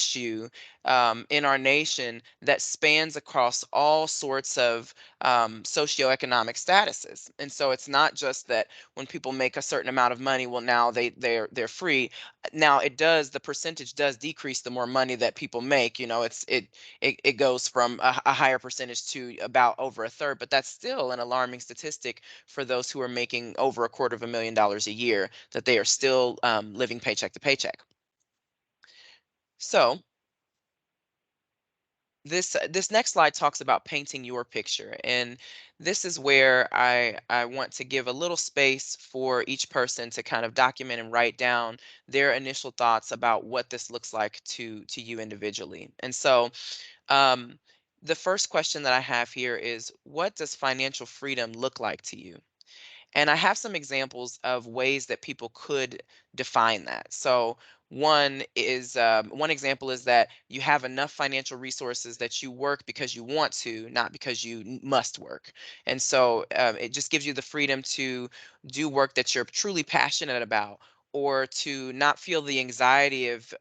issue in our nation that spans across all sorts of socioeconomic statuses. And so it's not just that when people make a certain amount of money, well, now they're free. Now it does, the percentage does decrease the more money that people make. It goes from a higher percentage to about over a third, but that's still an alarming statistic for those who are making over $250,000 a year, that they are still living paycheck to paycheck. So this next slide talks about painting your picture, and this is where I want to give a little space for each person to kind of document and write down their initial thoughts about what this looks like to you individually. And so um, the first question that I have here is, what does financial freedom look like to you? And I have some examples of ways that people could define that. So one example is that you have enough financial resources that you work because you want to, not because you must work. And so it just gives you the freedom to do work that you're truly passionate about, or to not feel the anxiety of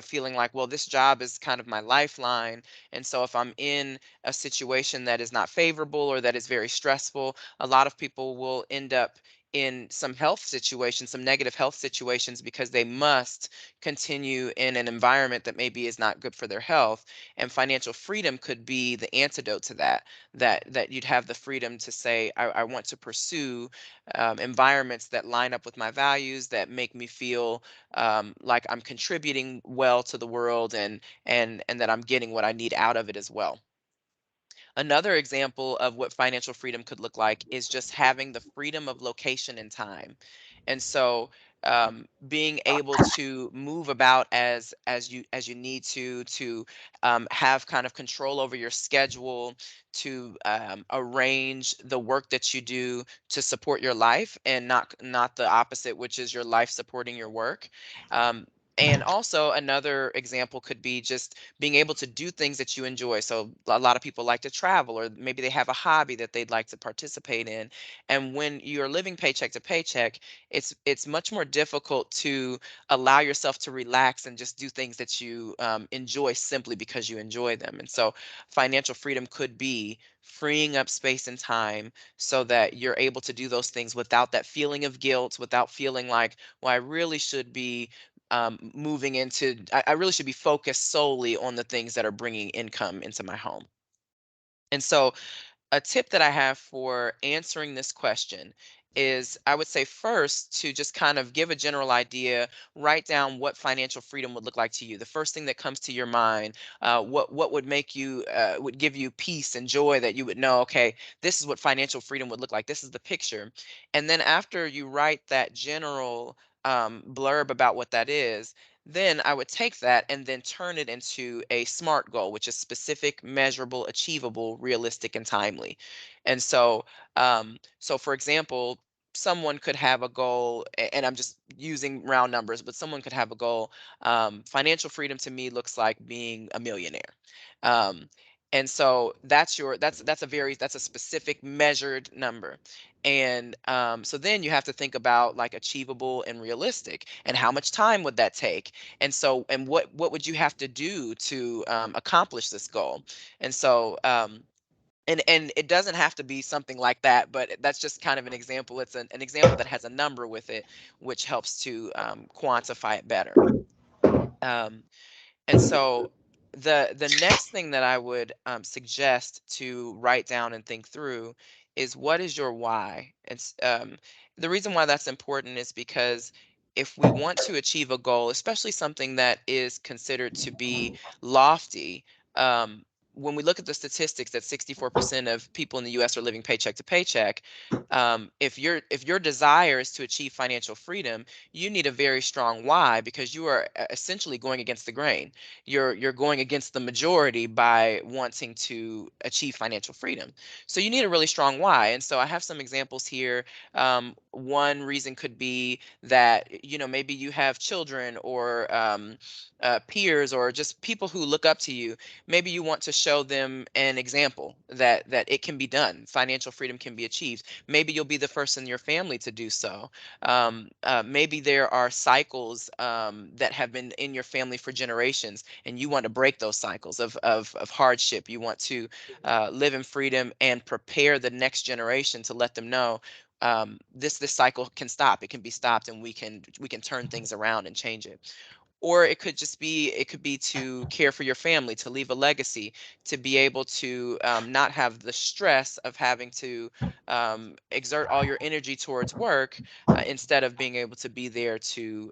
feeling like, well, this job is kind of my lifeline. And so if I'm in a situation that is not favorable or that is very stressful, a lot of people will end up in some health situations, some negative health situations, because they must continue in an environment that maybe is not good for their health. And financial freedom could be the antidote to that. That you'd have the freedom to say, I want to pursue environments that line up with my values, that make me feel like I'm contributing well to the world, and that I'm getting what I need out of it as well. Another example of what financial freedom could look like is just having the freedom of location and time. And so being able to move about as you need to have kind of control over your schedule, to arrange the work that you do to support your life, and not the opposite, which is your life supporting your work. Um, and also another example could be just being able to do things that you enjoy. So a lot of people like to travel, or maybe they have a hobby that they'd like to participate in. And when you're living paycheck to paycheck, it's much more difficult to allow yourself to relax and just do things that you enjoy simply because you enjoy them. And so financial freedom could be freeing up space and time so that you're able to do those things without that feeling of guilt, without feeling like, well, I really should be moving into, I really should be focused solely on the things that are bringing income into my home. And so, a tip that I have for answering this question is, I would say first to just kind of give a general idea, write down what financial freedom would look like to you. The first thing that comes to your mind, what would make you, would give you peace and joy, that you would know, okay, this is what financial freedom would look like. This is the picture. And then after you write that general blurb about what that is, then I would take that and then turn it into a SMART goal, which is specific, measurable, achievable, realistic, and timely. And so for example, someone could have a goal, and I'm just using round numbers, but someone could have a goal. Financial freedom to me looks like being a millionaire. Um, and so that's a specific measured number. And so then you have to think about like achievable and realistic, and how much time would that take? And so, and what would you have to do to accomplish this goal? And so and it doesn't have to be something like that, but that's just kind of an example. It's an example that has a number with it, which helps to quantify it better. um, and so the next thing that I would suggest to write down and think through is, what is your why? The reason why that's important is because if we want to achieve a goal, especially something that is considered to be lofty, um, when we look at the statistics that 64% of people in the U.S. are living paycheck to paycheck, if your desire is to achieve financial freedom, you need a very strong why, because you are essentially going against the grain. You're going against the majority by wanting to achieve financial freedom. So you need a really strong why. And so I have some examples here. One reason could be that maybe you have children, or peers, or just people who look up to you. Maybe you want to show them an example that it can be done. Financial freedom can be achieved. Maybe you'll be the first in your family to do so. Maybe there are cycles that have been in your family for generations, and you want to break those cycles of hardship. You want to live in freedom and prepare the next generation to let them know this cycle can stop. It can be stopped, and we can turn things around and change it. Or it could be to care for your family, to leave a legacy, to be able to not have the stress of having to exert all your energy towards work, instead of being able to be there to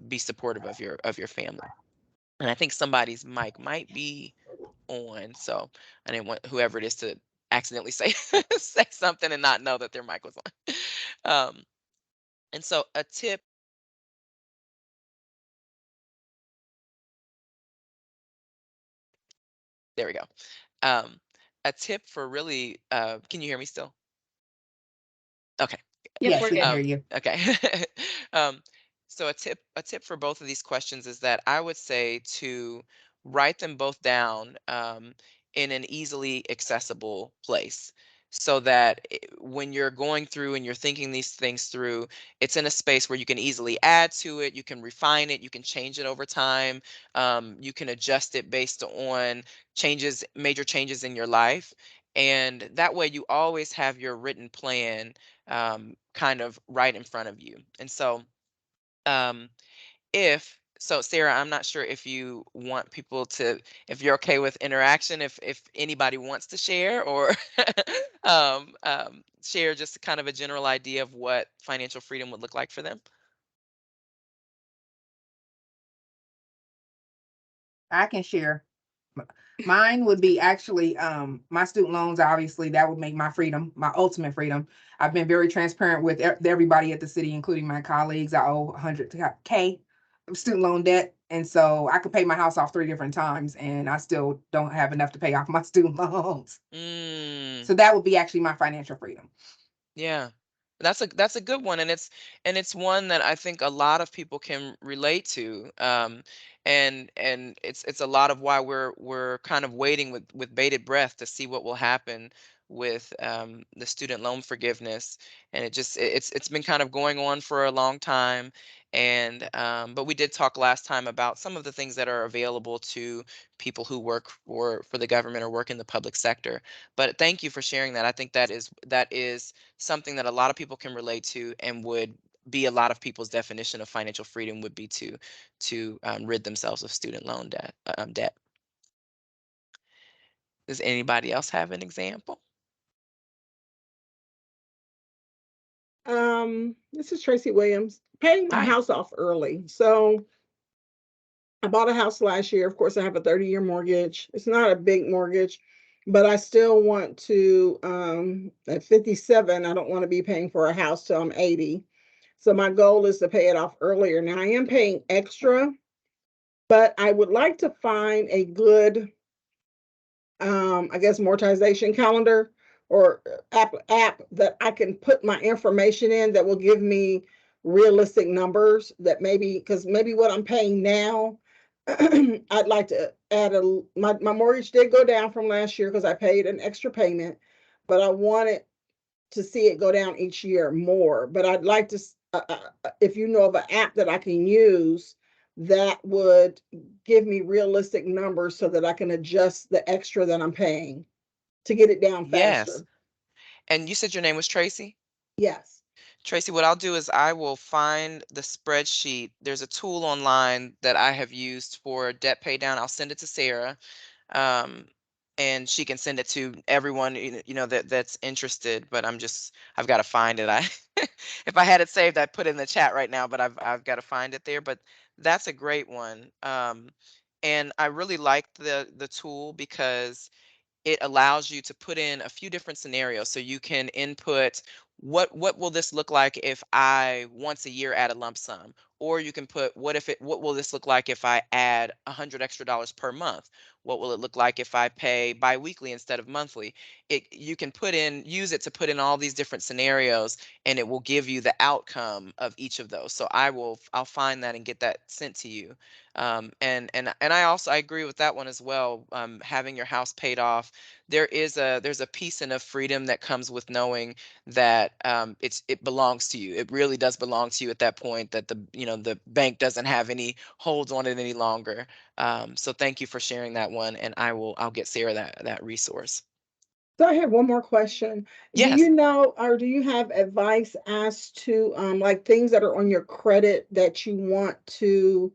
be supportive of your family. And I think somebody's mic might be on, so I didn't want whoever it is to accidentally say say something and not know that their mic was on. um, and so a tip. There we go. um, a tip for really, can you hear me still? Okay. Yep, Yes, we're we can good. hear you. Okay. um, so a tip for both of these questions is that I would say to write them both down, in an easily accessible place, so that when you're going through and you're thinking these things through, it's in a space where you can easily add to it, you can refine it, you can change it over time, you can adjust it based on major changes in your life, and that way you always have your written plan kind of right in front of you. And so, um, Sarah, I'm not sure if you want people to, if you're okay with interaction, if anybody wants to share, or share just kind of a general idea of what financial freedom would look like for them. I can share. M- Mine would be actually my student loans. Obviously, that would make my freedom, my ultimate freedom. I've been very transparent with everybody at the city, including my colleagues. I owe 100K of student loan debt, and so I could pay my house off 3 different times, and I still don't have enough to pay off my student loans. Mm. So that would be actually my financial freedom. Yeah. That's a good one, and it's one that I think a lot of people can relate to. And it's a lot of why we're kind of waiting with bated breath to see what will happen with the student loan forgiveness. And it's been kind of going on for a long time. And but we did talk last time about some of the things that are available to people who work for the government or work in the public sector. But thank you for sharing that. I think that is something that a lot of people can relate to, and would be a lot of people's definition of financial freedom, would be to rid themselves of student loan debt. Does anybody else have an example? This is Tracy Williams. Paying my Hi. house off early. So I bought a house last year. Of course, I have a 30-year mortgage. It's not a big mortgage, but I still want to, at 57, I don't want to be paying for a house till I'm 80. So my goal is to pay it off earlier. Now I am paying extra, but I would like to find a good, I guess, amortization calendar or app that I can put my information in that will give me realistic numbers that maybe, because maybe what I'm paying now, I'd like to add my mortgage did go down from last year because I paid an extra payment, but I wanted to see it go down each year more. But I'd like to, if you know of an app that I can use that would give me realistic numbers so that I can adjust the extra that I'm paying to get it down Yes. faster. And you said your name was Tracy? Yes. Tracy, what I'll do is I will find the spreadsheet. There's a tool online that I have used for debt pay down. I'll send it to Sarah, um, and she can send it to everyone, that's interested. But I've got to find it. I if I had it saved, I'd put it in the chat right now, but I've got to find it there. But that's a great one. And I really like the tool because it allows you to put in a few different scenarios. So you can input, what will this look like if I once a year add a lump sum, Or you can put, what will this look like if I add $100 extra per month? What will it look like if I pay biweekly instead of monthly? You can use it to put in all these different scenarios, and it will give you the outcome of each of those. So I'll find that and get that sent to you. And I agree with that one as well. Having your house paid off, there's a peace and a freedom that comes with knowing that it belongs to you. It really does belong to you at that point. That the bank doesn't have any holds on it any longer. So thank you for sharing that one, and I'll get Sarah that resource. So I have one more question. Do Yes. you know, or do you have advice as to like things that are on your credit that you want to,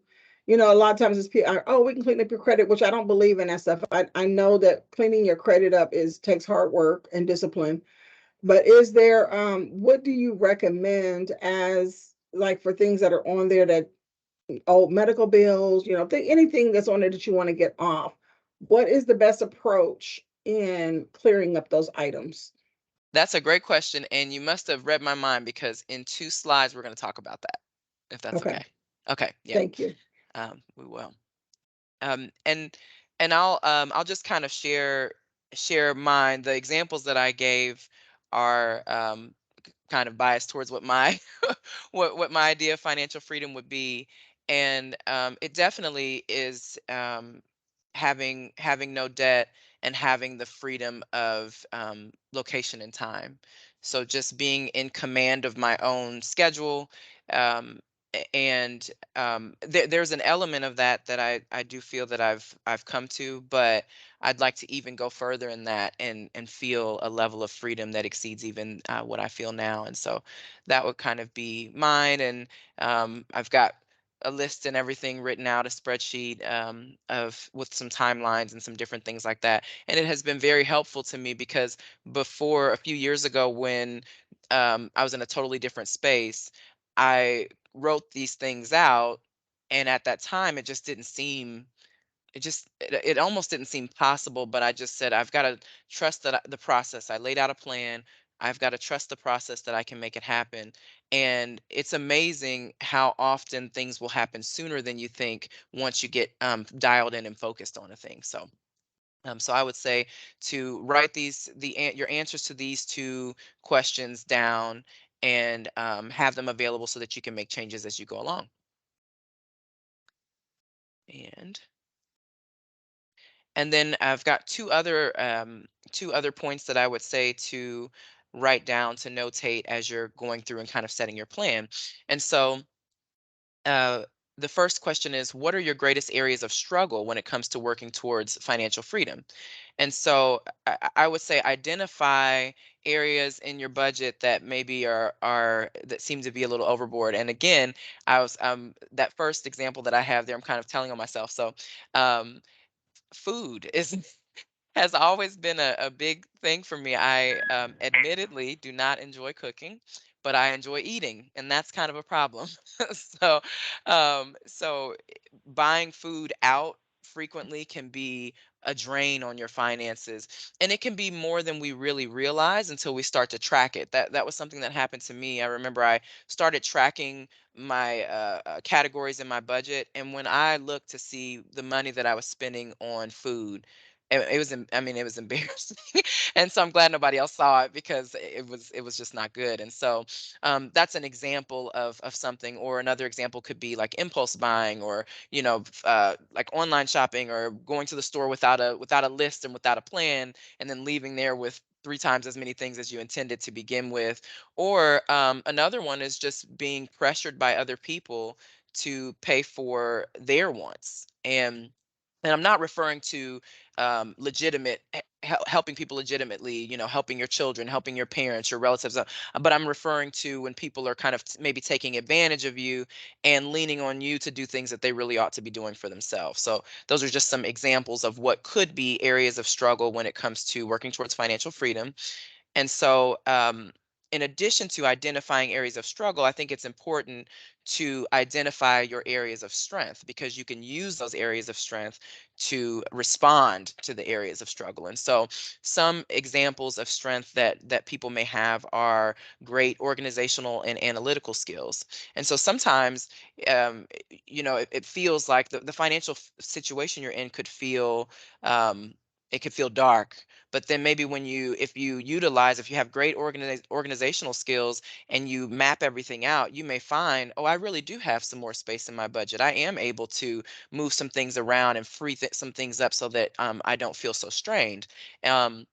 a lot of times it's people, oh, we can clean up your credit, which I don't believe in that stuff. I know that cleaning your credit up takes hard work and discipline. But is there what do you recommend as like for things that are on there that medical bills, anything that's on there that you want to get off? What is the best approach in clearing up those items? That's a great question, and you must have read my mind because in 2 slides we're going to talk about that, if that's Okay, okay. Okay, yeah, thank you. we will. Um, and and I'll just kind of share mine. The examples that I gave are kind of biased towards what my what my idea of financial freedom would be, and it definitely is having no debt and having the freedom of location and time. So just being in command of my own schedule. Um, and there's an element of that I do feel that I've come to, but I'd like to even go further in that and feel a level of freedom that exceeds even what I feel now. And so that would kind of be mine. And I've got a list and everything written out, a spreadsheet of with some timelines and some different things like that. And it has been very helpful to me because before, a few years ago, when I was in a totally different space, I wrote these things out, and at that time, it almost didn't seem possible, but I just said, I've got to trust the process. I laid out a plan. I've got to trust the process that I can make it happen. And it's amazing how often things will happen sooner than you think once you get dialed in and focused on a thing. So I would say to write your answers to these 2 questions down, and have them available so that you can make changes as you go along. And And then I've got two other points that I would say to write down, to notate as you're going through and kind of setting your plan. And so uh, the first question is, what are your greatest areas of struggle when it comes to working towards financial freedom? And so I would say identify areas in your budget that maybe are that seem to be a little overboard. And again, I was that first example that I have there, I'm kind of telling on myself. So um, food is has always been a big thing for me. I admittedly do not enjoy cooking, but I enjoy eating, and that's kind of a problem. so, buying food out frequently can be a drain on your finances, and it can be more than we really realize until we start to track it. That was something that happened to me. I remember I started tracking my categories in my budget, and when I looked to see the money that I was spending on food, I mean, it was embarrassing. And so I'm glad nobody else saw it because it was just not good. And so that's an example of something. Or another example could be like impulse buying, or like online shopping, or going to the store without a list and without a plan, and then leaving there with 3 times as many things as you intended to begin with. Or another one is just being pressured by other people to pay for their wants. And I'm not referring to helping people legitimately, helping your children, helping your parents, your relatives, but I'm referring to when people are kind of maybe taking advantage of you and leaning on you to do things that they really ought to be doing for themselves. So those are just some examples of what could be areas of struggle when it comes to working towards financial freedom. And so, in addition to identifying areas of struggle, I think it's important to identify your areas of strength, because you can use those areas of strength to respond to the areas of struggle. And so some examples of strength that people may have are great organizational and analytical skills. And so sometimes it feels like the financial situation you're in could feel um, it could feel dark. But then maybe if you have great organizational skills and you map everything out, you may find, oh, I really do have some more space in my budget. I am able to move some things around and free some things up so that I don't feel so strained. Um,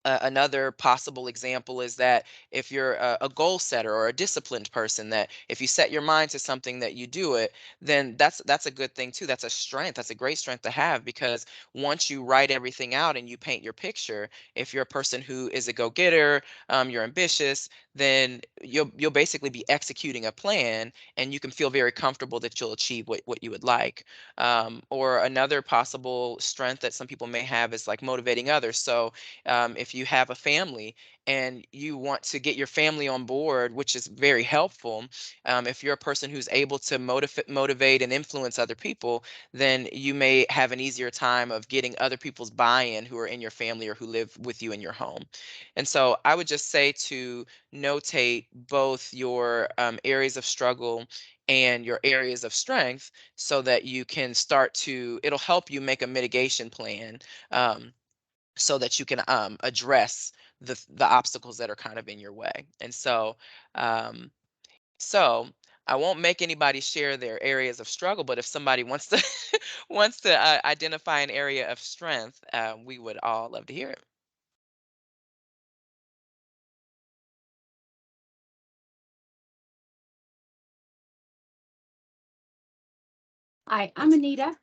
Another possible example is that if you're a goal setter or a disciplined person, that if you set your mind to something that you do it, then that's a good thing too. That's a strength. That's a great strength to have, because once you write everything out and you paint your picture, if you're a person who is a go-getter, you're ambitious, then you'll basically be executing a plan, and you can feel very comfortable that you'll achieve what you would like. Or another possible strength that some people may have is like motivating others. So if you have a family and you want to get your family on board, which is very helpful, if you're a person who's able to motivate and influence other people, then you may have an easier time of getting other people's buy-in who are in your family or who live with you in your home. And so I would just say to notate both your areas of struggle and your areas of strength, so that you can it'll help you make a mitigation plan, um, so that you can address the obstacles that are kind of in your way. And um, so I won't make anybody share their areas of struggle, but if somebody wants to wants to identify an area of strength, we would all love to hear it. Hi, I'm Anita.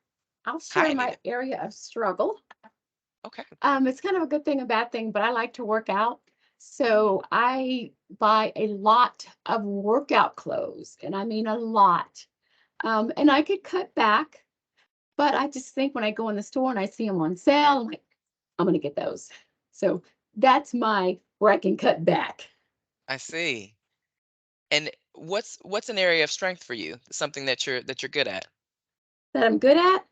I'll Hi, share my Anita. area of struggle. Okay. It's kind of a good thing, a bad thing, but I like to work out. So I buy a lot of workout clothes, and I mean a lot. And I could cut back, but I just think when I go in the store and I see them on sale, I'm like, I'm gonna get those. So that's where I can cut back. I see. And what's an area of strength for you? Something that you're good at? That I'm good at.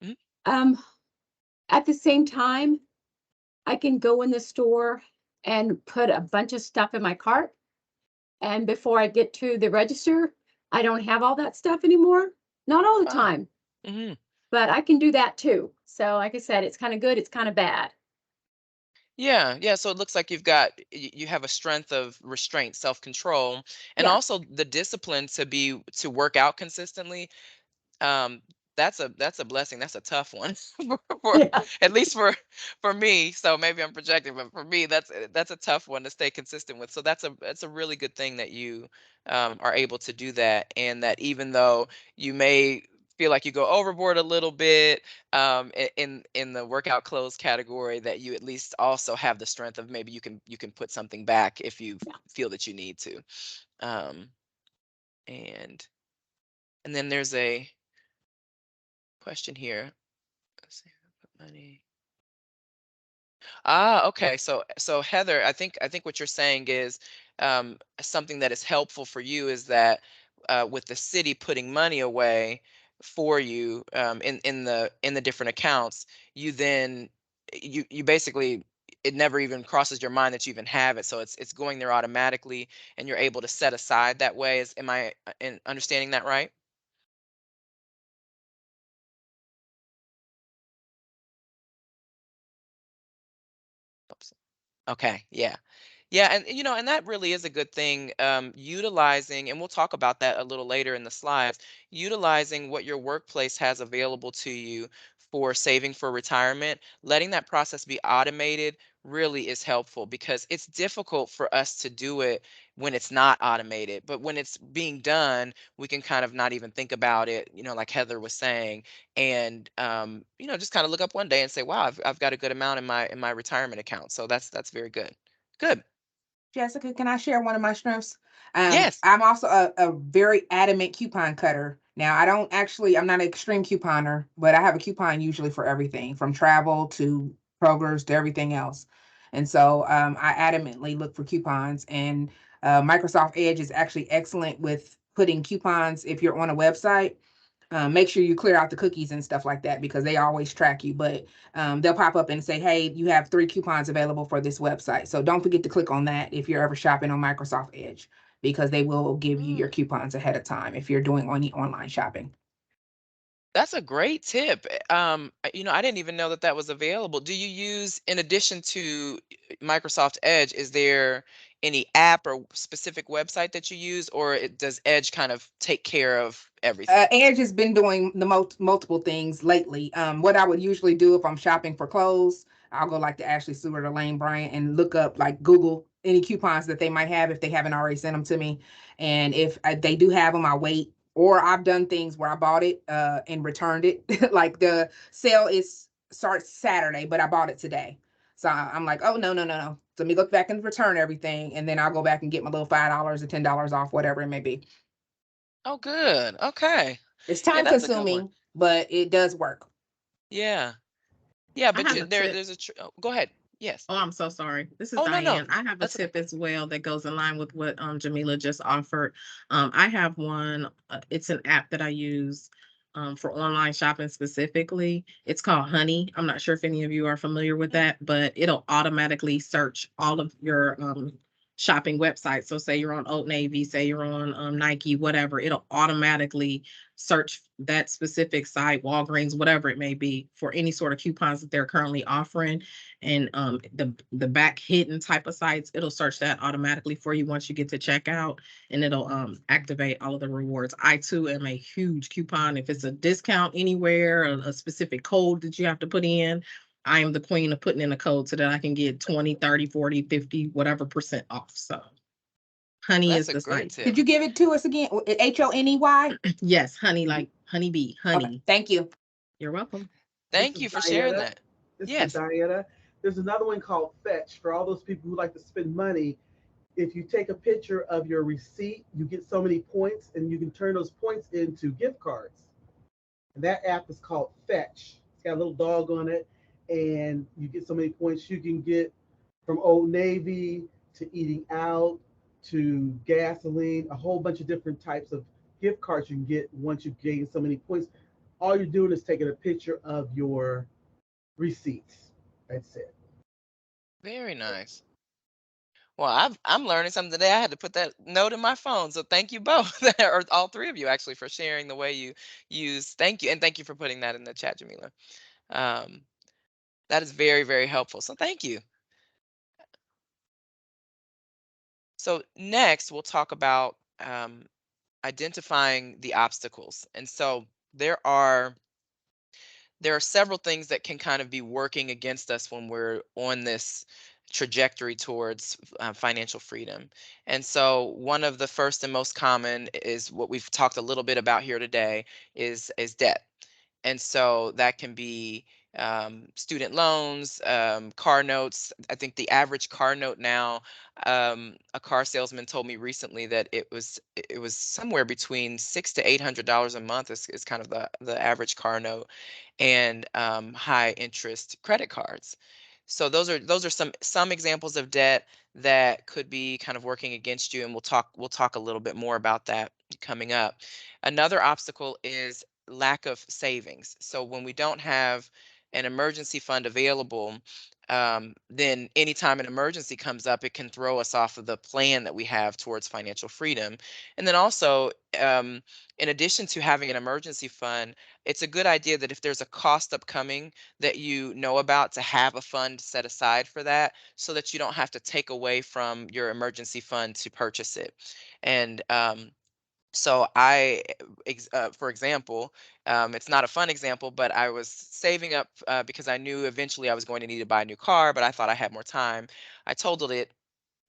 Mhm. Um, at the same time, I can go in the store and put a bunch of stuff in my cart. And before I get to the register, I don't have all that stuff anymore. Not all the Wow. time, Hmm. but I can do that too. So, like I said, it's kind of good, it's kind of bad. Yeah, yeah. So it looks like you have a strength of restraint, self-control, and Yeah. also the discipline to work out consistently. um that's a blessing. That's a tough one for Yeah. at least for me. So maybe I'm projecting, but for me that's a tough one to stay consistent with. So that's a really good thing that you are able to do that, and that even though you may feel like you go overboard a little bit in the workout clothes category, that you at least also have the strength of maybe you can put something back if you Yeah. feel that you need to. um and and then there's a question here. Let's see. Put money. Okay. So Heather, I think what you're saying is something that is helpful for you is that with the city putting money away for you in the different accounts, you then you basically, it never even crosses your mind that you even have it. So it's going there automatically, and you're able to set aside that way. Am I in understanding that right? Oops. Okay, yeah. Yeah, and that really is a good thing. Utilizing, and we'll talk about that a little later in the slides, utilizing what your workplace has available to you for saving for retirement, letting that process be automated really is helpful, because it's difficult for us to do it when it's not automated. But when it's being done, we can kind of not even think about it, like Heather was saying, and just kind of look up one day and say, wow, I've got a good amount in my retirement account. So that's very good. Good. Jessica, can I share one of my strengths? Yes. I'm also a very adamant coupon cutter. Now, I'm not an extreme couponer, but I have a coupon usually for everything from travel to Kroger's to everything else. And so I adamantly look for coupons. And Microsoft Edge is actually excellent with putting coupons if you're on a website. Make sure you clear out the cookies and stuff like that because they always track you. But they'll pop up and say, hey, you have 3 coupons available for this website. So don't forget to click on that if you're ever shopping on Microsoft Edge, because they will give you your coupons ahead of time if you're doing any online shopping. That's a great tip. I didn't even know that that was available. Do you use, in addition to Microsoft Edge, is there any app or specific website that you use, or does Edge kind of take care of everything? Edge has been doing the multiple things lately. What I would usually do if I'm shopping for clothes, I'll go like to Ashley Stewart or Lane Bryant and look up, like, Google any coupons that they might have if they haven't already sent them to me. And if they do have them, I wait. Or I've done things where I bought it and returned it. Like the sale starts Saturday, but I bought it today. So I'm like, oh, no, no, no, no. So let me look back and return everything. And then I'll go back and get my little $5 or $10 off, whatever it may be. Oh, good. Okay. It's Yeah, time that's a good one. consuming, but it does work. Yeah. Yeah, I but have a tip. there's go ahead. Yes. Oh, I'm so sorry. This is Oh, no, no. Diane. I have a That's okay. tip as well that goes in line with what Jamila just offered. I have one. It's an app that I use for online shopping specifically. It's called Honey. I'm not sure if any of you are familiar with that, but it'll automatically search all of your shopping websites. So say you're on Old Navy, say you're on Nike, whatever, it'll automatically search that specific site, Walgreens, whatever it may be, for any sort of coupons that they're currently offering. And the back hidden type of sites, it'll search that automatically for you once you get to checkout, and it'll activate all of the rewards. I too am a huge coupon. If it's a discount anywhere, a specific code that you have to put in, I am the queen of putting in a code so that I can get 20, 30, 40, 50, whatever percent off. So Honey That's is a the great site. tip. Did you give it to us again? Honey? Yes, Honey, like honeybee, honey. Okay, thank you. You're welcome. Thank This you is for sharing Diana. that. This is Yes. Diana. There's another one called Fetch for all those people who like to spend money. If you take a picture of your receipt, you get so many points, and you can turn those points into gift cards. And that app is called Fetch. It's got a little dog on it, and you get so many points. You can get from Old Navy to eating out to gasoline, a whole bunch of different types of gift cards you can get once you gain so many points. All you're doing is taking a picture of your receipts. That's it. Very nice. Well, I'm learning something today. I had to put that note in my phone. So thank you both, or all three of you actually, for sharing the way you use. Thank you, and thank you for putting that in the chat, Jamila. Um, that is very, very helpful. So thank you. So next, we'll talk about identifying the obstacles. And so there are there are several things that can kind of be working against us when we're on this trajectory towards financial freedom. And so one of the first and most common is what we've talked a little bit about here today is debt. And so that can be student loans, car notes. I think the average car note now, a car salesman told me recently that it was somewhere between $600 to $800 a month is kind of the average car note, and high interest credit cards. So those are some examples of debt that could be kind of working against you, and we'll talk a little bit more about that coming up. Another obstacle is lack of savings. So when we don't have an emergency fund available, then anytime an emergency comes up, it can throw us off of the plan that we have towards financial freedom. And then also, um, in addition to having an emergency fund, it's a good idea that if there's a cost upcoming that you know about, to have a fund set aside for that, so that you don't have to take away from your emergency fund to purchase it. And so for example, it's not a fun example, but I was saving up because I knew eventually I was going to need to buy a new car, but I thought I had more time. I totaled it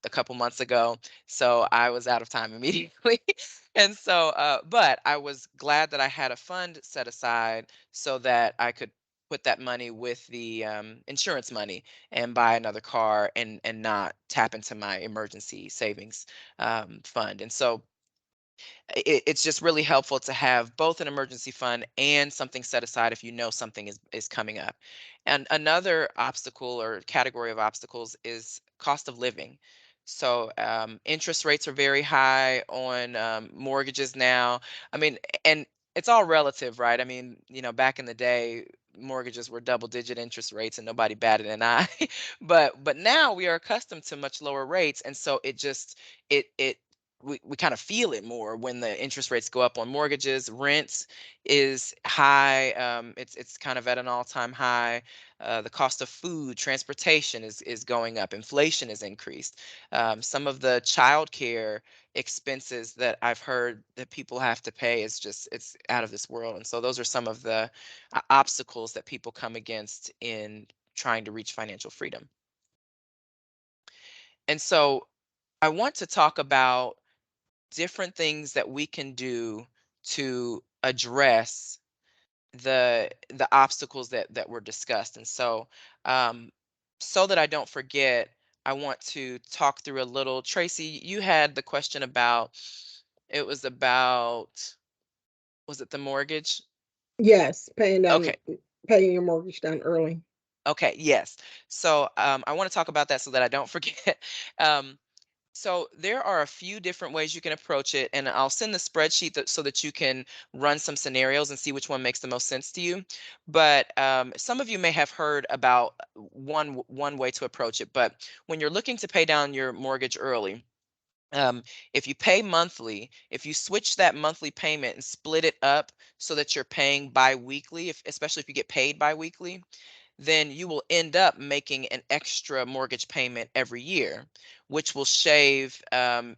a couple months ago, so I was out of time immediately. And so, but I was glad that I had a fund set aside so that I could put that money with the insurance money and buy another car, and not tap into my emergency savings fund. And so it's just really helpful to have both an emergency fund and something set aside if you know something is coming up. And another obstacle or category of obstacles is cost of living. So interest rates are very high on mortgages now. I mean, and it's all relative, right? I mean, back in the day, mortgages were double-digit interest rates and nobody batted an eye. But now we are accustomed to much lower rates, and so it just it we kind of feel it more when the interest rates go up on mortgages. Rents is high. It's kind of at an all-time high. The cost of food, transportation is going up. Inflation is increased. Some of the childcare expenses that I've heard that people have to pay is just it's out of this world. And so those are some of the obstacles that people come against in trying to reach financial freedom. And so I want to talk about different things that we can do to address the obstacles that were discussed. And so so that I don't forget, I want to talk through a little. Tracy, you had the question about, it was about, was it the mortgage? Yes, Okay. paying your mortgage down early. Okay, yes. So I want to talk about that so that I don't forget. um, So there are a few different ways you can approach it, and I'll send the spreadsheet so that you can run some scenarios and see which one makes the most sense to you. But some of you may have heard about one way to approach it. But when you're looking to pay down your mortgage early, if you pay monthly, if you switch that monthly payment and split it up so that you're paying biweekly, especially if you get paid biweekly, then you will end up making an extra mortgage payment every year, which will shave.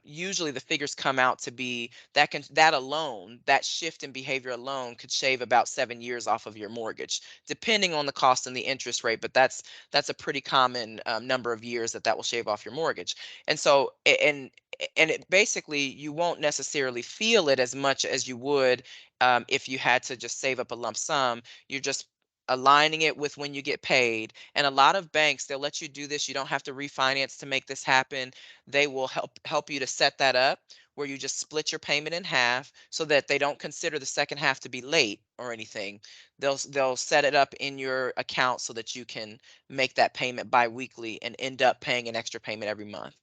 Usually, the figures come out to be that alone, that shift in behavior alone, could shave about 7 years off of your mortgage, depending on the cost and the interest rate. But that's a pretty common number of years that will shave off your mortgage. And so, and it basically you won't necessarily feel it as much as you would if you had to just save up a lump sum. You're just aligning it with when you get paid. And a lot of banks, they'll let you do this. You don't have to refinance to make this happen. They will help you to set that up where you just split your payment in half so that they don't consider the second half to be late or anything. They'll set it up in your account so that you can make that payment biweekly and end up paying an extra payment every month.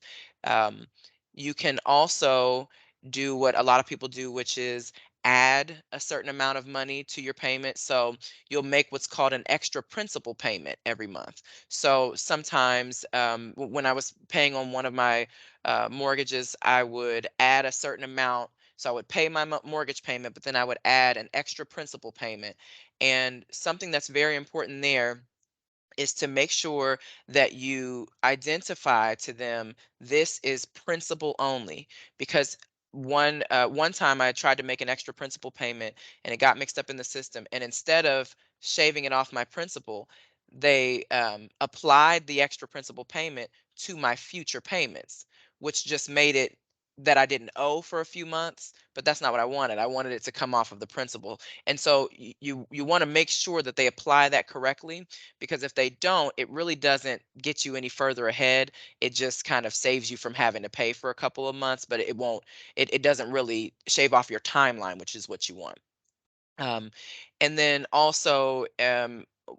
Um, you can also do what a lot of people do, which is add a certain amount of money to your payment. So you'll make what's called an extra principal payment every month. So sometimes when I was paying on one of my mortgages, I would add a certain amount. So I would pay my mortgage payment, but then I would add an extra principal payment. And something that's very important there is to make sure that you identify to them this is principal only, because one time I tried to make an extra principal payment and it got mixed up in the system, and instead of shaving it off my principal, they applied the extra principal payment to my future payments, which just made it that I didn't owe for a few months. But that's not what I wanted. I wanted it to come off of the principal. And so you want to make sure that they apply that correctly, because if they don't, it really doesn't get you any further ahead. It just kind of saves you from having to pay for a couple of months, but it won't, it doesn't really shave off your timeline, which is what you want. Um, and then also,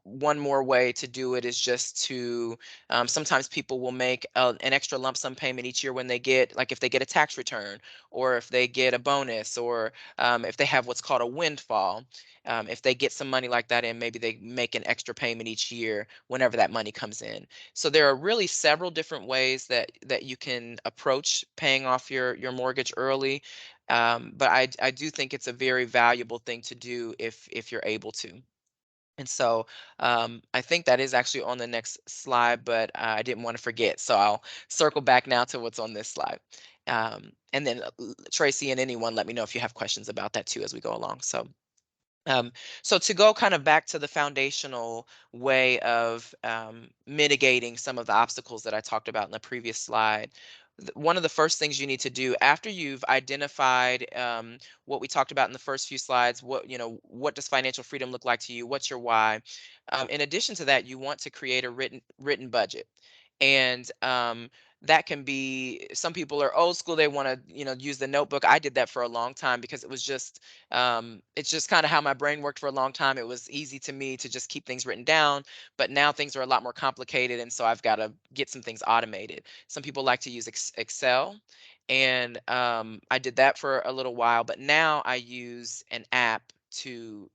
one more way to do it is just to, sometimes people will make an extra lump sum payment each year when they get, like if they get a tax return, or if they get a bonus, or if they have what's called a windfall. If they get some money like that in, maybe they make an extra payment each year whenever that money comes in. So there are really several different ways that you can approach paying off your mortgage early. But I do think it's a very valuable thing to do if you're able to. And so I think that is actually on the next slide, but I didn't want to forget. So I'll circle back now to what's on this slide. And then Tracy and anyone, let me know if you have questions about that too as we go along. Um, so to go kind of back to the foundational way of mitigating some of the obstacles that I talked about in the previous slide, one of the first things you need to do after you've identified what we talked about in the first few slides, what does financial freedom look like to you? What's your why? In addition to that, you want to create a written budget. And that can be, some people are old school, they want to, use the notebook. I did that for a long time because it was just, it's just kind of how my brain worked for a long time. It was easy to me to just keep things written down, but now things are a lot more complicated, and so I've got to get some things automated. Some people like to use Excel, and I did that for a little while, but now I use an app to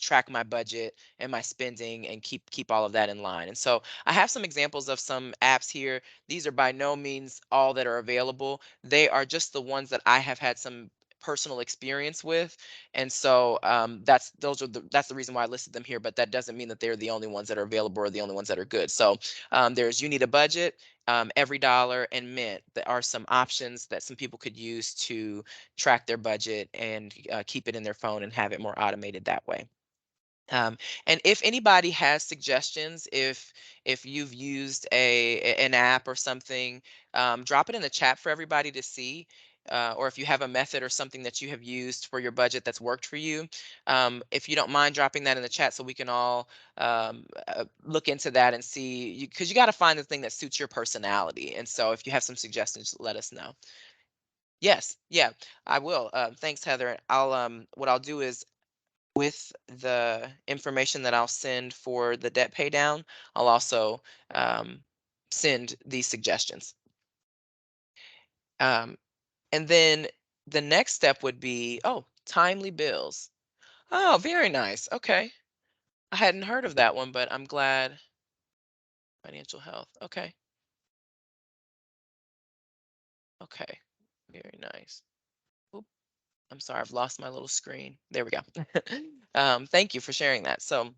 track my budget and my spending and keep all of that in line. And so I have some examples of some apps here. These are by no means all that are available. They are just the ones that I have had some personal experience with. And so that's the reason why I listed them here, but that doesn't mean that they're the only ones that are available or the only ones that are good. So there's You Need a Budget, Every Dollar, and Mint. There are some options that some people could use to track their budget and keep it in their phone and have it more automated that way. Um, and if anybody has suggestions, if you've used an app or something, drop it in the chat for everybody to see. Or if you have a method or something that you have used for your budget that's worked for you, if you don't mind dropping that in the chat so we can all look into that and see, because you got to find the thing that suits your personality. And so if you have some suggestions, let us know. Yes, yeah, I will. Thanks, Heather. What I'll do is, with the information that I'll send for the debt pay down, I'll also send these suggestions. Um, and then the next step would be, oh, timely bills. Oh, very nice. Okay. I hadn't heard of that one, but I'm glad. Financial health. Okay. Okay. Very nice. Oop, I'm sorry, I've lost my little screen. There we go. Thank you for sharing that. So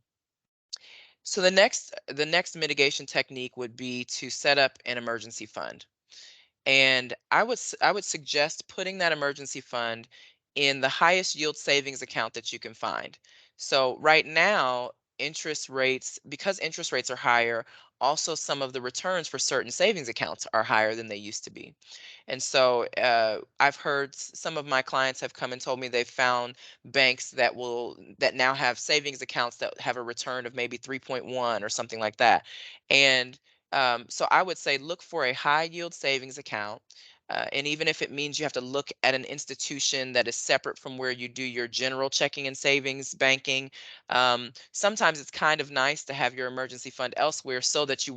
the next mitigation technique would be to set up an emergency fund. And I would suggest putting that emergency fund in the highest yield savings account that you can find. So right now, because interest rates are higher, also some of the returns for certain savings accounts are higher than they used to be. And so I've heard some of my clients have come and told me they've found banks that now have savings accounts that have a return of maybe 3.1 or something like that. And so I would say look for a high yield savings account. And even if it means you have to look at an institution that is separate from where you do your general checking and savings banking, sometimes it's kind of nice to have your emergency fund elsewhere so that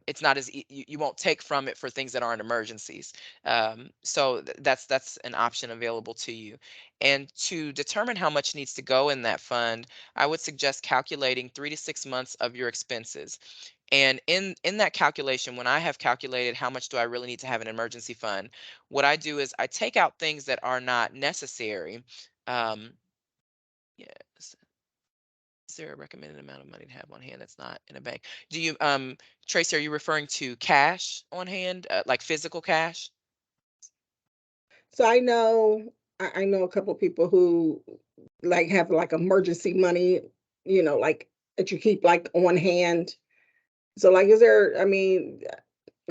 it's not you won't take from it for things that aren't emergencies. So that's an option available to you. And to determine how much needs to go in that fund, I would suggest calculating 3 to 6 months of your expenses. And in that calculation, when I have calculated how much do I really need to have an emergency fund, what I do is I take out things that are not necessary. Um, yes. Is there a recommended amount of money to have on hand that's not in a bank? Tracy, are you referring to cash on hand, like physical cash? So I know a couple of people who like have like emergency money, like that you keep like on hand. So like, is there, I mean,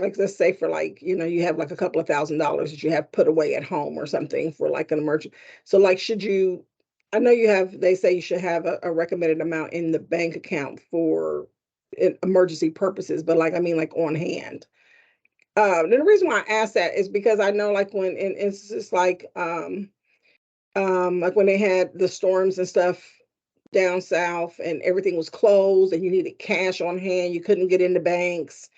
like let's say for like, you have like a couple of $1,000s that you have put away at home or something for like an emergency. So like, I know they say you should have a recommended amount in the bank account for emergency purposes, but like, I mean, like on hand. The reason why I ask that is because I know like when in instances like when they had the storms and stuff down south and everything was closed and you needed cash on hand, you couldn't get into banks,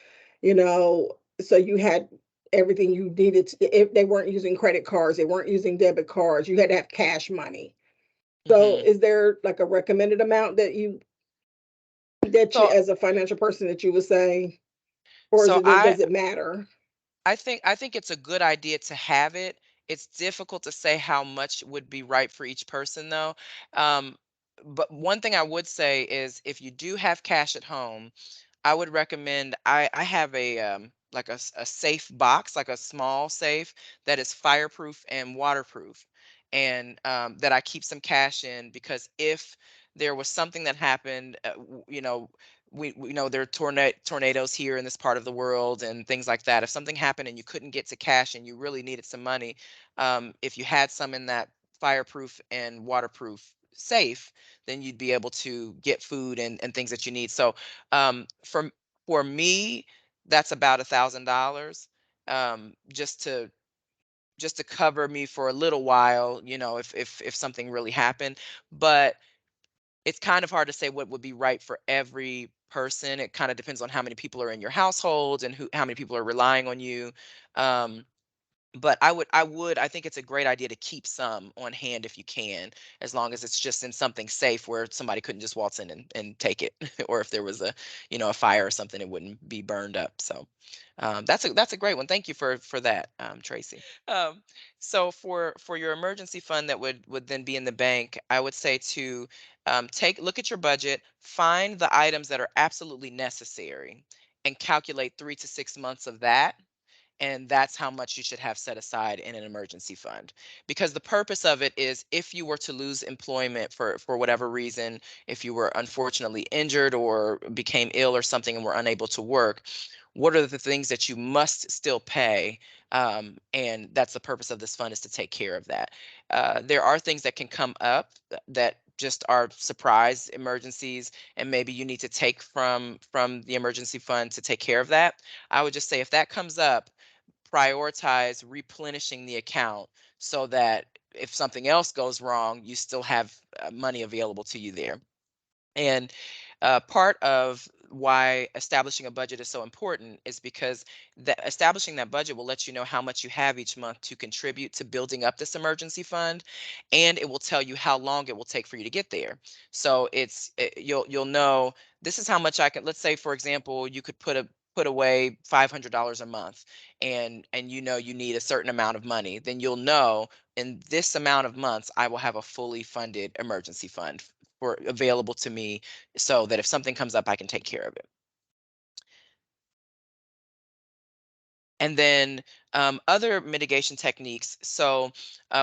so you had everything you needed if they weren't using credit cards, they weren't using debit cards, you had to have cash money. So Hmm. is there like a recommended amount that you So, as a financial person that you would say, or so does it matter? I think it's a good idea to have it. It's difficult to say how much would be right for each person, though. Um, but one thing I would say is if you do have cash at home, I would recommend, I have like a safe box, like a small safe that is fireproof and waterproof, and that I keep some cash in, because if there was something that happened, we know there are tornadoes here in this part of the world and things like that. If something happened and you couldn't get to cash and you really needed some money, if you had some in that fireproof and waterproof safe, then you'd be able to get food and things that you need. So for me, that's about $1,000, just to cover me for a little while, if something really happened. But it's kind of hard to say what would be right for every person. It kind of depends on how many people are in your household and how many people are relying on you. Um, but I think it's a great idea to keep some on hand if you can, as long as it's just in something safe where somebody couldn't just waltz in and take it, or if there was a fire or something, it wouldn't be burned up. So that's a great one. Thank you for that, Tracy. Um, so for your emergency fund that would then be in the bank, I would say to take look at your budget, find the items that are absolutely necessary, and calculate 3 to 6 months of that, and that's how much you should have set aside in an emergency fund. Because the purpose of it is, if you were to lose employment for whatever reason, if you were unfortunately injured or became ill or something and were unable to work, what are the things that you must still pay? And that's the purpose of this fund, is to take care of that. There are things that can come up that just are surprise emergencies, and maybe you need to take from the emergency fund to take care of that. I would just say, if that comes up, prioritize replenishing the account, so that if something else goes wrong, you still have money available to you there. And part of why establishing a budget is so important is because establishing that budget will let you know how much you have each month to contribute to building up this emergency fund, and it will tell you how long it will take for you to get there. So you'll know, this is how much I can. Let's say, for example, you could put away $500 a month, and you need a certain amount of money. Then you'll know, in this amount of months I will have a fully funded emergency fund for available to me, so that if something comes up, I can take care of it. And then other mitigation techniques. So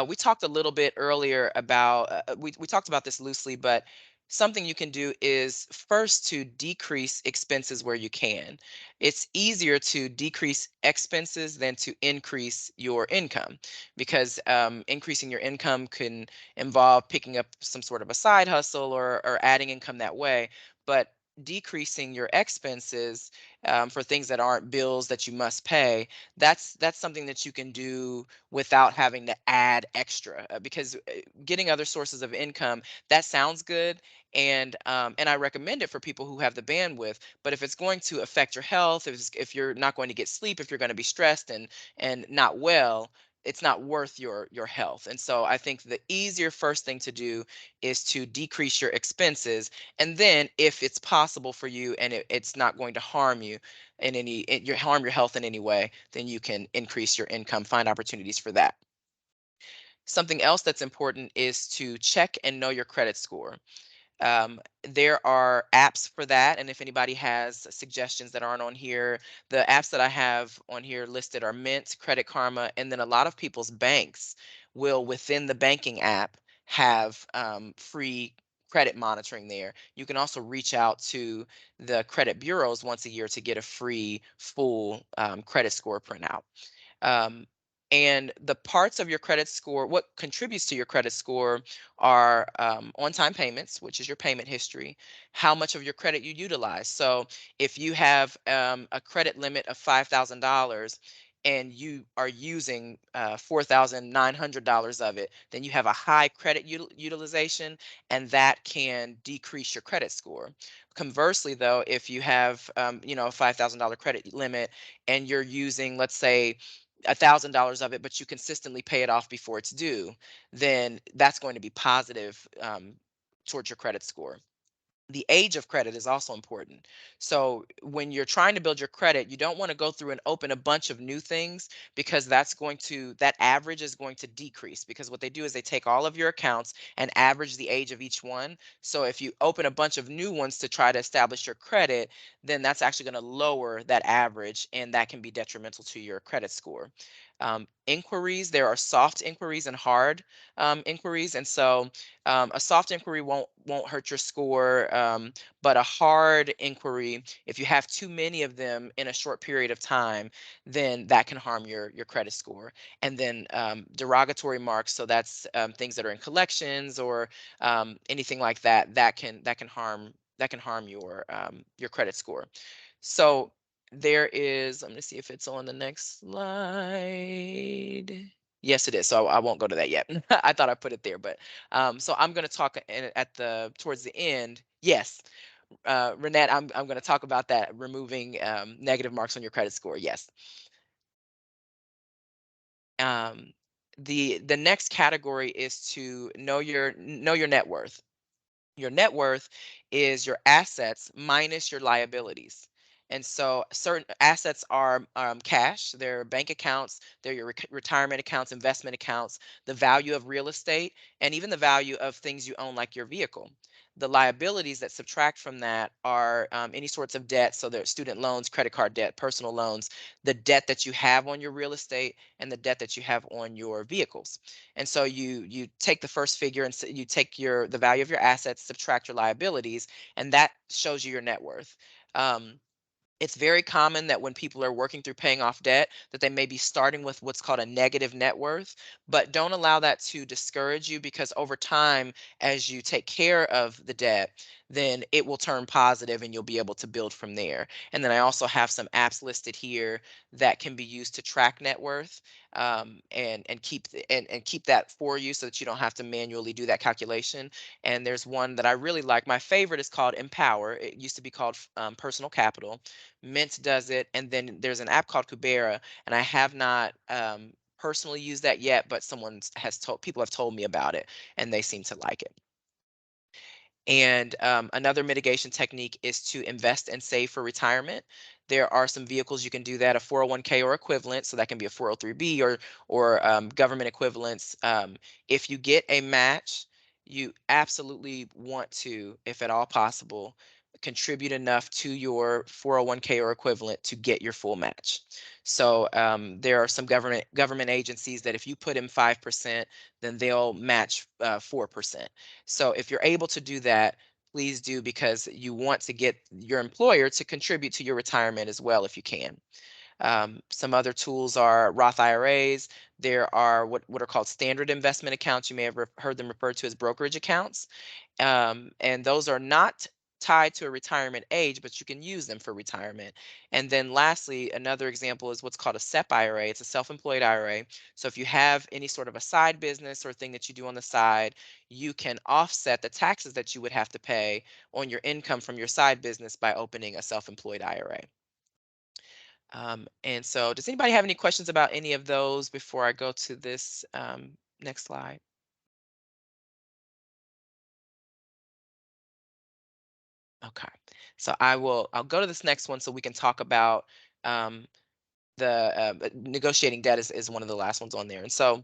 we talked a little bit earlier about, we talked about this loosely, but something you can do is first to decrease expenses where you can. It's easier to decrease expenses than to increase your income, because increasing your income can involve picking up some sort of a side hustle, or adding income that way. But decreasing your expenses, for things that aren't bills that you must pay, that's something that you can do without having to add extra, because getting other sources of income, that sounds good, and I recommend it for people who have the bandwidth. But if it's going to affect your health, if you're not going to get sleep, if you're going to be stressed and not well, it's not worth your health. And so I think the easier first thing to do is to decrease your expenses, and then if it's possible for you, and it's not going to harm you harm your health in any way, then you can increase your income, find opportunities for that. Something else that's important is to check and know your credit score. There are apps for that, and if anybody has suggestions that aren't on here, the apps that I have on here listed are Mint, Credit Karma, and then a lot of people's banks will, within the banking app, have free credit monitoring there. You can also reach out to the credit bureaus once a year to get a free full credit score printout. Um, and the parts of your credit score, what contributes to your credit score, are on-time payments, which is your payment history, how much of your credit you utilize. So if you have a credit limit of $5,000 and you are using $4,900 of it, then you have a high credit utilization, and that can decrease your credit score. Conversely, though, if you have a $5,000 credit limit and you're using, let's say, $1,000 of it, but you consistently pay it off before it's due, then that's going to be positive towards your credit score. The age of credit is also important. So when you're trying to build your credit, you don't want to go through and open a bunch of new things, because that average is going to decrease, because what they do is they take all of your accounts and average the age of each one. So if you open a bunch of new ones to try to establish your credit, then that's actually going to lower that average, and that can be detrimental to your credit score. Inquiries, there are soft inquiries and hard inquiries. And so a soft inquiry won't hurt your score, but a hard inquiry, if you have too many of them in a short period of time, then that can harm your credit score. And then derogatory marks, so that's things that are in collections, or anything like that, that can harm your credit score. So there is, I'm going to see if it's on the next slide. Yes, it is. So I won't go to that yet. I thought I put it there, but so I'm going to talk at the towards the end. Yes, Renette, I'm going to talk about that, removing negative marks on your credit score. Yes. Um, the next category is to know your net worth. Your net worth is your assets minus your liabilities. And so certain assets are cash, they're bank accounts, they're your retirement accounts, investment accounts, the value of real estate, and even the value of things you own, like your vehicle. The liabilities that subtract from that are any sorts of debt. So there's student loans, credit card debt, personal loans, the debt that you have on your real estate, and the debt that you have on your vehicles. And so you take the first figure and you take the value of your assets, subtract your liabilities, and that shows you your net worth. It's very common that when people are working through paying off debt, that they may be starting with what's called a negative net worth, but don't allow that to discourage you, because over time, as you take care of the debt, then it will turn positive and you'll be able to build from there. And then I also have some apps listed here that can be used to track net worth, and keep that for you so that you don't have to manually do that calculation. And there's one that I really like. My favorite is called Empower. It used to be called Personal Capital. Mint does it, and then there's an app called Kubera, and I have not personally used that yet, but people have told me about it, and they seem to like it. And another mitigation technique is to invest and save for retirement. There are some vehicles you can do that, a 401k or equivalent, so that can be a 403b or government equivalents. If you get a match, you absolutely want to, if at all possible, contribute enough to your 401k or equivalent to get your full match. So there are some government agencies that if you put in 5%, then they'll match 4%. So if you're able to do that, please do, because you want to get your employer to contribute to your retirement as well if you can. Some other tools are Roth IRAs. There are what are called standard investment accounts. You may have heard them referred to as brokerage accounts. And those are not tied to a retirement age, but you can use them for retirement. And then lastly, another example is what's called a SEP IRA. It's a self-employed IRA. So if you have any sort of a side business or thing that you do on the side, you can offset the taxes that you would have to pay on your income from your side business by opening a self-employed IRA. And so does anybody have any questions about any of those before I go to this next slide? Okay, so I'll go to this next one so we can talk about um, the negotiating debt is one of the last ones on there. And so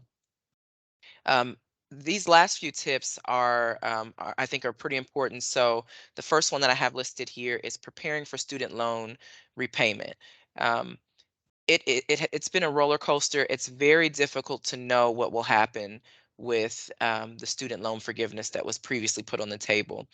um, these last few tips I think are pretty important. So the first one that I have listed here is preparing for student loan repayment. Um, it's been a roller coaster. It's very difficult to know what will happen with the student loan forgiveness that was previously put on the table.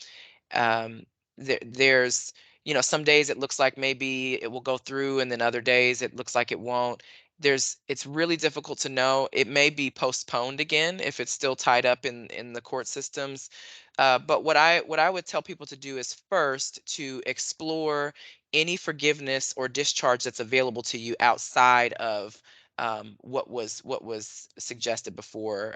um, there's some days it looks like maybe it will go through, and then other days it looks like it won't. It's really difficult to know. It may be postponed again if it's still tied up in the court systems. But what I would tell people to do is first to explore any forgiveness or discharge that's available to you outside of what was suggested before,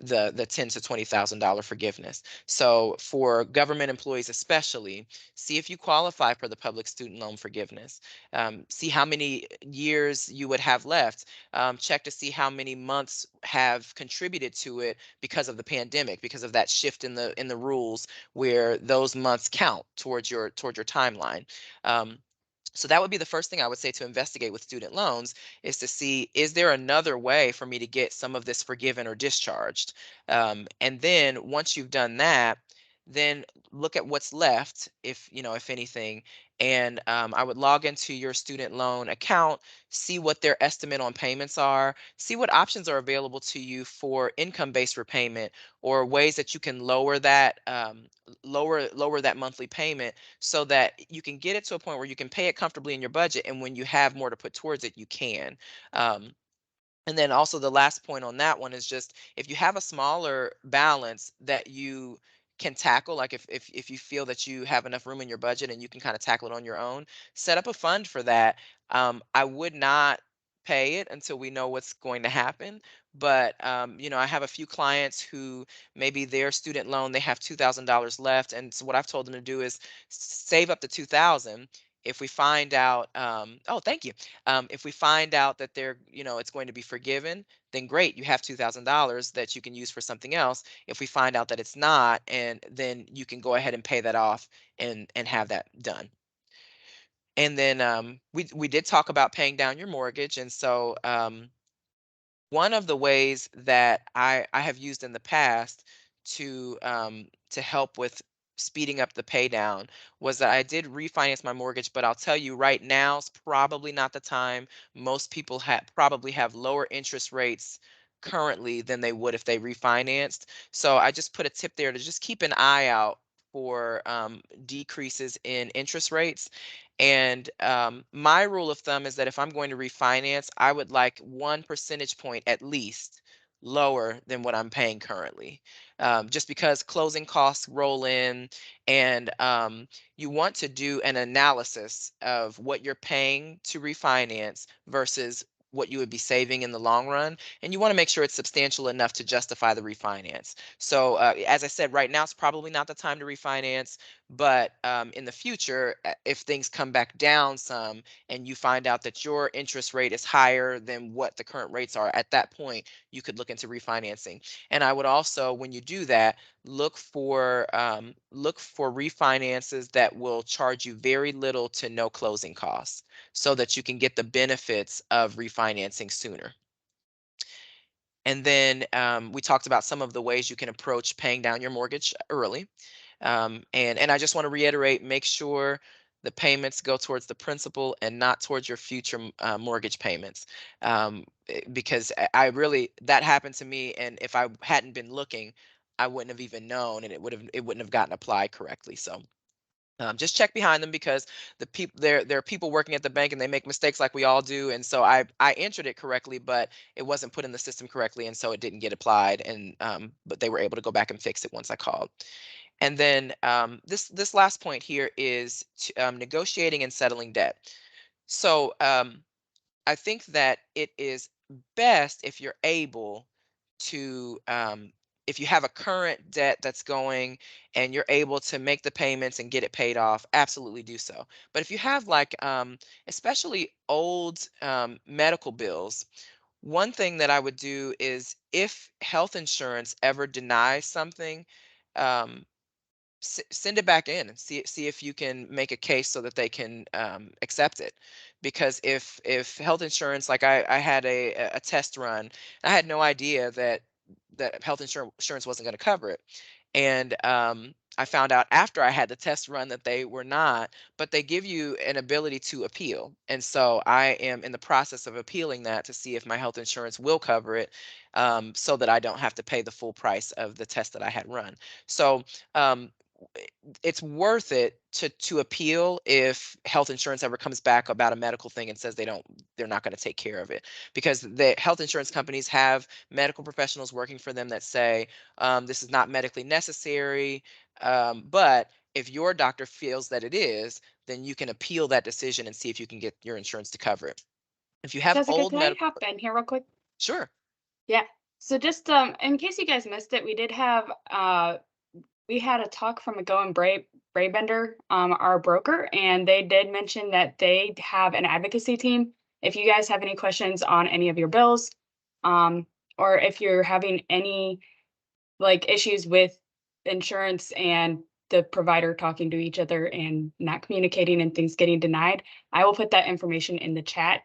the $10,000 to $20,000 forgiveness. So for government employees especially, see if you qualify for the public student loan forgiveness. See how many years you would have left. Check to see how many months have contributed to it because of the pandemic, because of that shift in the rules where those months count towards your timeline. So that would be the first thing I would say to investigate with student loans, is to see, is there another way for me to get some of this forgiven or discharged? And then once you've done that, then look at what's left, if anything. And I would log into your student loan account, see what their estimate on payments are, see what options are available to you for income-based repayment, or ways that you can lower that monthly payment so that you can get it to a point where you can pay it comfortably in your budget, and when you have more to put towards it, you can. um, and then also the last point on that one is just, if you have a smaller balance that you can tackle, like if you feel that you have enough room in your budget and you can kind of tackle it on your own, set up a fund for that. I would not pay it until we know what's going to happen. But I have a few clients who maybe their student loan, they have $2,000 left, and so what I've told them to do is save up to 2,000. If we find out, oh, thank you. If we find out that it's going to be forgiven, then great, you have $2,000 that you can use for something else. If we find out that it's not, and then you can go ahead and pay that off and have that done. And then we did talk about paying down your mortgage, and so one of the ways that I have used in the past to help with speeding up the pay down was that I did refinance my mortgage, but I'll tell you right now is probably not the time. Most people probably have lower interest rates currently than they would if they refinanced. So I just put a tip there to just keep an eye out for decreases in interest rates. And my rule of thumb is that if I'm going to refinance, I would like 1 percentage point at least lower than what I'm paying currently. Just because closing costs roll in, and you want to do an analysis of what you're paying to refinance versus what you would be saving in the long run. And you want to make sure it's substantial enough to justify the refinance. So, as I said, right now it's probably not the time to refinance. But in the future, if things come back down some and you find out that your interest rate is higher than what the current rates are, at that point, you could look into refinancing. And I would also, when you do that, look for refinances that will charge you very little to no closing costs, so that you can get the benefits of refinancing sooner. And then we talked about some of the ways you can approach paying down your mortgage early. And I just want to reiterate, make sure the payments go towards the principal and not towards your future mortgage payments. Because I really, that happened to me, and if I hadn't been looking, I wouldn't have even known, and it wouldn't have gotten applied correctly. So just check behind them, because there are people working at the bank and they make mistakes like we all do. And so I entered it correctly, but it wasn't put in the system correctly, and so it didn't get applied. And but they were able to go back and fix it once I called. And then this last point here is negotiating and settling debt. So I think that it is best if you're able to, if you have a current debt that's going and you're able to make the payments and get it paid off, absolutely do so. But if you have like, especially old medical bills, one thing that I would do is, if health insurance ever denies something, um, send it back in and see if you can make a case so that they can accept it. Because if health insurance, like I had a test run, I had no idea that health insurance wasn't going to cover it. And I found out after I had the test run that they were not, but they give you an ability to appeal. And so I am in the process of appealing that to see if my health insurance will cover it, so that I don't have to pay the full price of the test that I had run. So um, it's worth it to appeal if health insurance ever comes back about a medical thing and says they're not going to take care of it, because the health insurance companies have medical professionals working for them that say this is not medically necessary. But if your doctor feels that it is, then you can appeal that decision and see if you can get your insurance to cover it. If you have Jessica, old can I medical, hop in here real quick? sure. Yeah. So just in case you guys missed it, we had a talk from a Go Braybender, our broker, and they did mention that they have an advocacy team. If you guys have any questions on any of your bills, um, or if you're having any like issues with insurance and the provider talking to each other and not communicating and things getting denied, I will put that information in the chat.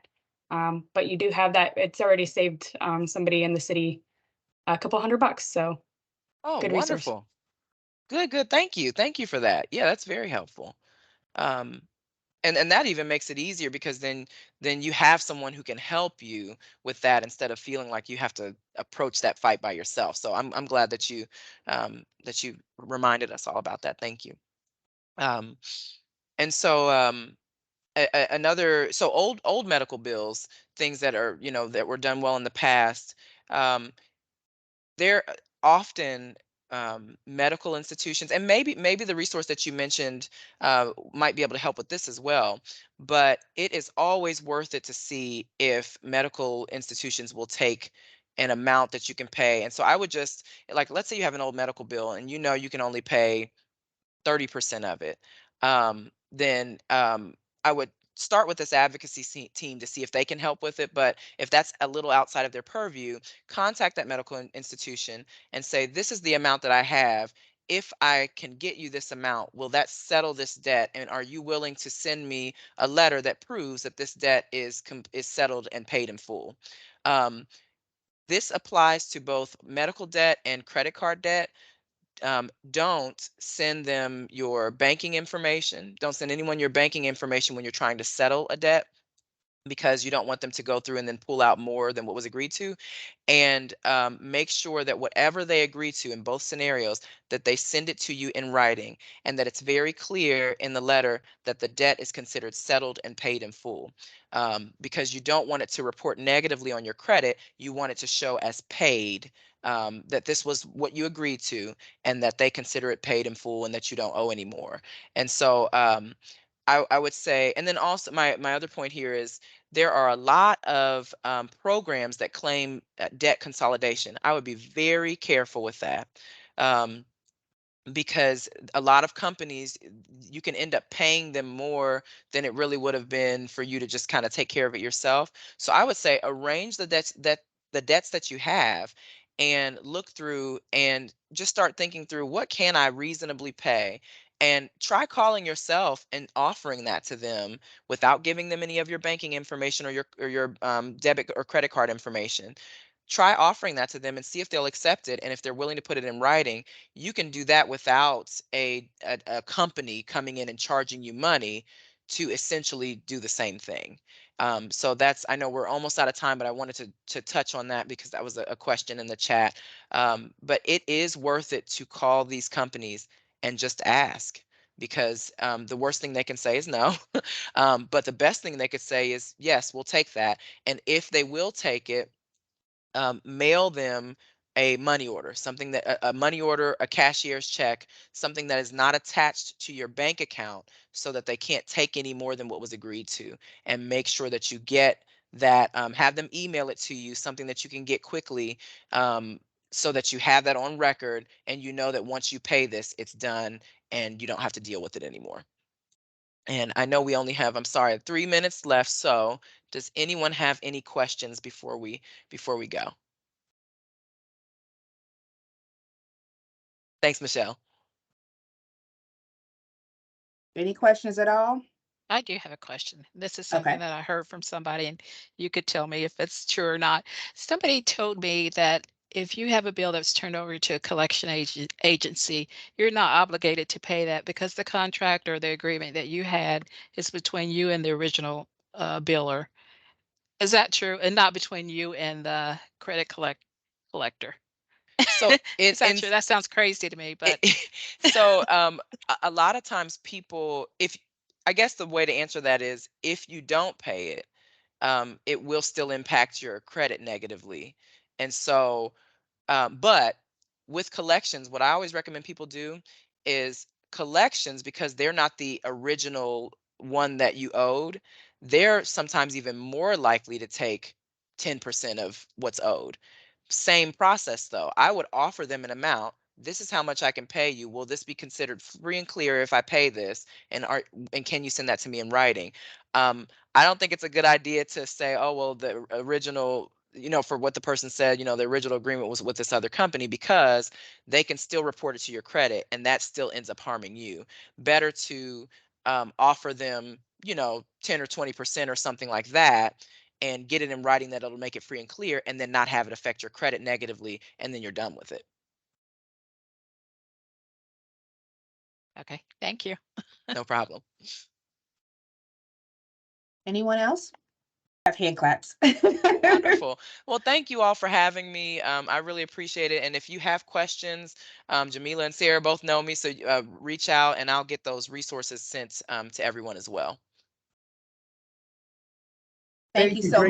But you do have that. It's already saved somebody in the city a couple $100. So Oh, good resource. wonderful. Good. Thank you for that. Yeah, that's very helpful. um and that even makes it easier, because then you have someone who can help you with that, instead of feeling like you have to approach that fight by yourself. So I'm glad that you reminded us all about that. Thank you. um and so another, so old medical bills, things that are, that were done well in the past, um they're often medical institutions, and maybe the resource that you mentioned might be able to help with this as well. But it is always worth it to see if medical institutions will take an amount that you can pay. And so I would just, like, let's say you have an old medical bill and you know you can only pay 30% of it, then I would start with this advocacy team to see if they can help with it. But if that's a little outside of their purview, contact that medical institution and say, this is the amount that I have. If I can get you this amount, will that settle this debt? And are you willing to send me a letter that proves that this debt is settled and paid in full? This applies to both medical debt and credit card debt. Don't send them your banking information. Don't send anyone your banking information when you're trying to settle a debt, because you don't want them to go through and then pull out more than what was agreed to. And make sure that whatever they agree to in both scenarios, that they send it to you in writing, and that it's very clear in the letter that the debt is considered settled and paid in full. Because you don't want it to report negatively on your credit. You want it to show as paid, that this was what you agreed to, and that they consider it paid in full, and that you don't owe anymore. And so I would say, and then also my other point here is, there are a lot of programs that claim debt consolidation. I would be very careful with that. Because a lot of companies, you can end up paying them more than it really would have been for you to just kind of take care of it yourself. So I would say, arrange the debts that you have, and look through and just start thinking through, what can I reasonably pay? And try calling yourself and offering that to them without giving them any of your banking information, or your debit or credit card information. Try offering that to them and see if they'll accept it. And if they're willing to put it in writing, you can do that without a company coming in and charging you money to essentially do the same thing. So that's, I know we're almost out of time, but I wanted to touch on that because that was a question in the chat. But it is worth it to call these companies and just ask, because the worst thing they can say is no. But the best thing they could say is, yes, we'll take that. And if they will take it, mail them a money order, something that a money order, a cashier's check, something that is not attached to your bank account, so that they can't take any more than what was agreed to. And make sure that you get that, have them email it to you, something that you can get quickly, so that you have that on record, and you know that once you pay this, it's done, and you don't have to deal with it anymore. And I know we only have, I'm sorry, 3 minutes left. So does anyone have any questions before we go? Thanks, Michelle. Any questions at all? I do have a question. This is something Okay. that I heard from somebody, and you could tell me if it's true or not. Somebody told me that if you have a bill that's turned over to a collection agency, you're not obligated to pay that, because the contract or the agreement that you had is between you and the original biller. Is that true? And not between you and the credit collector? So Is that true? That sounds crazy to me, but so a lot of times people, if, I guess the way to answer that is, if you don't pay it, it will still impact your credit negatively. And so, but with collections, what I always recommend people do is collections, because they're not the original one that you owed. They're sometimes even more likely to take 10% of what's owed. Same process though. I would offer them an amount. This is how much I can pay you. Will this be considered free and clear if I pay this? And can you send that to me in writing? I don't think it's a good idea to say, oh, well, the original, for what the person said, the original agreement was with this other company, because they can still report it to your credit, and that still ends up harming you. Better to offer them, 10 or 20% or something like that, and get it in writing that it'll make it free and clear, and then not have it affect your credit negatively, and then you're done with it. okay, thank you. No problem. Anyone else? I have hand claps. Wonderful. Well, thank you all for having me. I really appreciate it. And if you have questions, Jamila and Sarah both know me, so reach out and I'll get those resources sent to everyone as well. Thank you so